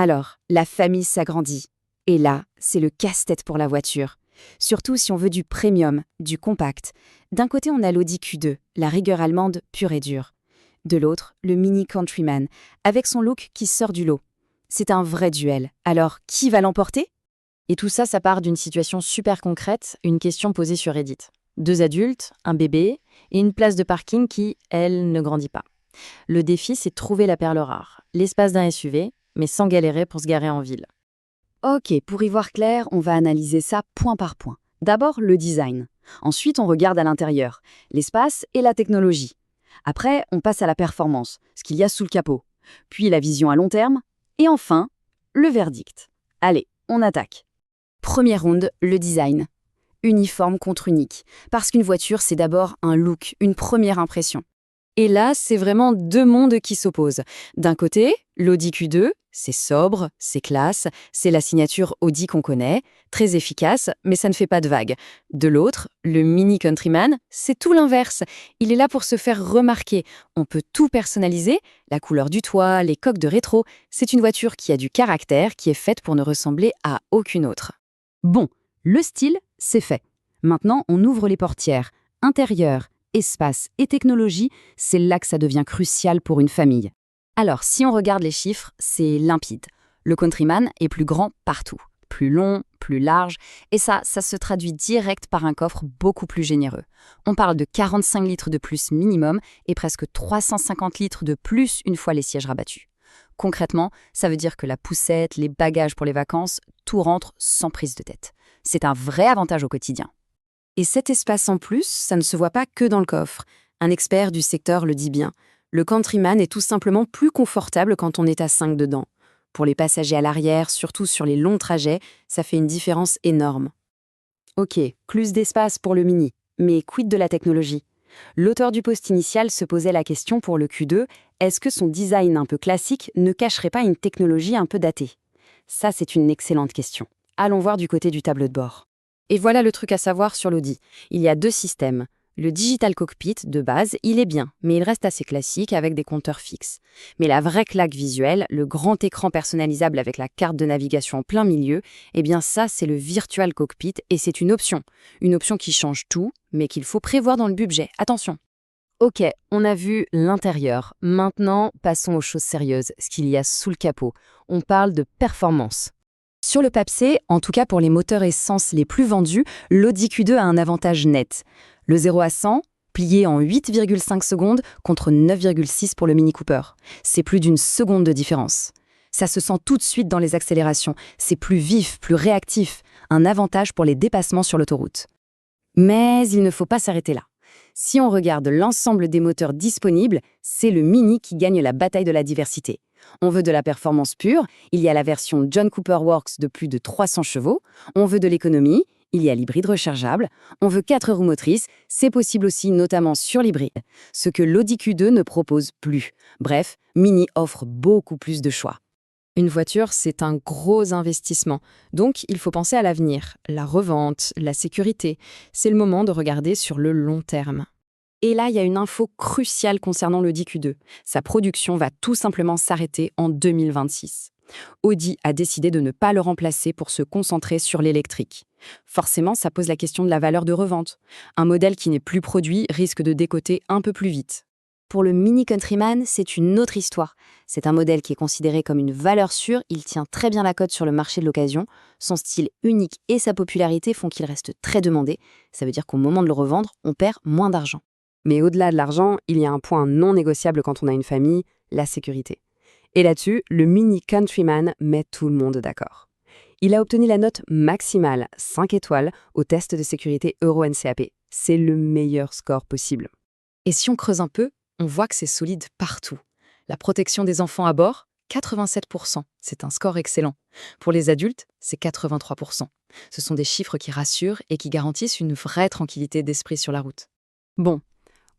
Alors, la famille s'agrandit. Et là, c'est le casse-tête pour la voiture. Surtout si on veut du premium, du compact. D'un côté, on a l'Audi Q2, la rigueur allemande pure et dure. De l'autre, le Mini Countryman, avec son look qui sort du lot. C'est un vrai duel. Alors, qui va l'emporter? Et tout ça, ça part d'une situation super concrète, une question posée sur Reddit. 2 adultes, un bébé et une place de parking qui, elle, ne grandit pas. Le défi, c'est de trouver la perle rare, l'espace d'un SUV, mais sans galérer pour se garer en ville. Ok, pour y voir clair, on va analyser ça point par point. D'abord, le design. Ensuite, on regarde à l'intérieur, l'espace et la technologie. Après, on passe à la performance, ce qu'il y a sous le capot. Puis la vision à long terme. Et enfin, le verdict. Allez, on attaque. Première ronde, le design. Uniforme contre unique. Parce qu'une voiture, c'est d'abord un look, une première impression. Et là, c'est vraiment deux mondes qui s'opposent. D'un côté, l'Audi Q2, c'est sobre, c'est classe, c'est la signature Audi qu'on connaît, très efficace, mais ça ne fait pas de vagues. De l'autre, le Mini Countryman, c'est tout l'inverse. Il est là pour se faire remarquer. On peut tout personnaliser, la couleur du toit, les coques de rétro. C'est une voiture qui a du caractère, qui est faite pour ne ressembler à aucune autre. Bon, le style, c'est fait. Maintenant, on ouvre les portières. Intérieur, espace et technologie, c'est là que ça devient crucial pour une famille. Alors, si on regarde les chiffres, c'est limpide. Le Countryman est plus grand partout, plus long, plus large, et ça se traduit direct par un coffre beaucoup plus généreux. On parle de 45 litres de plus minimum et presque 350 litres de plus une fois les sièges rabattus. Concrètement, ça veut dire que la poussette, les bagages pour les vacances, tout rentre sans prise de tête. C'est un vrai avantage au quotidien. Et cet espace en plus, ça ne se voit pas que dans le coffre. Un expert du secteur le dit bien. Le Countryman est tout simplement plus confortable quand on est à 5 dedans. Pour les passagers à l'arrière, surtout sur les longs trajets, ça fait une différence énorme. Ok, plus d'espace pour le Mini, mais quid de la technologie? L'auteur du post initial se posait la question pour le Q2, est-ce que son design un peu classique ne cacherait pas une technologie un peu datée? Ça, c'est une excellente question. Allons voir du côté du tableau de bord. Et voilà le truc à savoir sur l'Audi. Il y a 2 systèmes. Le Digital Cockpit, de base, il est bien, mais il reste assez classique avec des compteurs fixes. Mais la vraie claque visuelle, le grand écran personnalisable avec la carte de navigation en plein milieu, eh bien ça, c'est le Virtual Cockpit et c'est une option. Une option qui change tout, mais qu'il faut prévoir dans le budget. Attention. Ok, on a vu l'intérieur. Maintenant, passons aux choses sérieuses, ce qu'il y a sous le capot. On parle de performance. Sur le papier, en tout cas pour les moteurs essence les plus vendus, l'Audi Q2 a un avantage net. Le 0 à 100, plié en 8,5 secondes contre 9,6 pour le Mini Cooper. C'est plus d'une seconde de différence. Ça se sent tout de suite dans les accélérations. C'est plus vif, plus réactif. Un avantage pour les dépassements sur l'autoroute. Mais il ne faut pas s'arrêter là. Si on regarde l'ensemble des moteurs disponibles, c'est le Mini qui gagne la bataille de la diversité. On veut de la performance pure, il y a la version John Cooper Works de plus de 300 chevaux. On veut de l'économie, il y a l'hybride rechargeable. On veut 4 roues motrices, c'est possible aussi notamment sur l'hybride. Ce que l'Audi Q2 ne propose plus. Bref, Mini offre beaucoup plus de choix. Une voiture, c'est un gros investissement. Donc, il faut penser à l'avenir, la revente, la sécurité. C'est le moment de regarder sur le long terme. Et là, il y a une info cruciale concernant l'Audi Q2. Sa production va tout simplement s'arrêter en 2026. Audi a décidé de ne pas le remplacer pour se concentrer sur l'électrique. Forcément, ça pose la question de la valeur de revente. Un modèle qui n'est plus produit risque de décoter un peu plus vite. Pour le Mini Countryman, c'est une autre histoire. C'est un modèle qui est considéré comme une valeur sûre, il tient très bien la cote sur le marché de l'occasion. Son style unique et sa popularité font qu'il reste très demandé. Ça veut dire qu'au moment de le revendre, on perd moins d'argent. Mais au-delà de l'argent, il y a un point non négociable quand on a une famille, la sécurité. Et là-dessus, le Mini Countryman met tout le monde d'accord. Il a obtenu la note maximale, 5 étoiles, au test de sécurité Euro NCAP. C'est le meilleur score possible. Et si on creuse un peu, on voit que c'est solide partout. La protection des enfants à bord, 87%. C'est un score excellent. Pour les adultes, c'est 83%. Ce sont des chiffres qui rassurent et qui garantissent une vraie tranquillité d'esprit sur la route. Bon,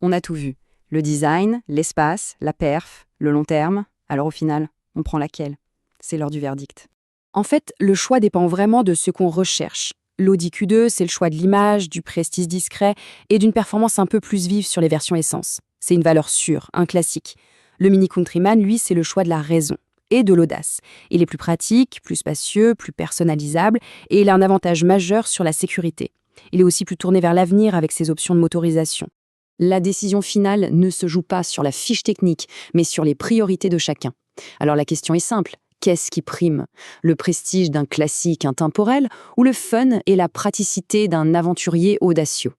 on a tout vu. Le design, l'espace, la perf, le long terme. Alors au final, on prend laquelle? C'est l'heure du verdict. En fait, le choix dépend vraiment de ce qu'on recherche. L'Audi Q2, c'est le choix de l'image, du prestige discret et d'une performance un peu plus vive sur les versions essence. C'est une valeur sûre, un classique. Le Mini Countryman, lui, c'est le choix de la raison. et de l'audace. Il est plus pratique, plus spacieux, plus personnalisable, et il a un avantage majeur sur la sécurité. Il est aussi plus tourné vers l'avenir avec ses options de motorisation. La décision finale ne se joue pas sur la fiche technique, mais sur les priorités de chacun. Alors la question est simple, qu'est-ce qui prime? Le prestige d'un classique intemporel ou le fun et la praticité d'un aventurier audacieux?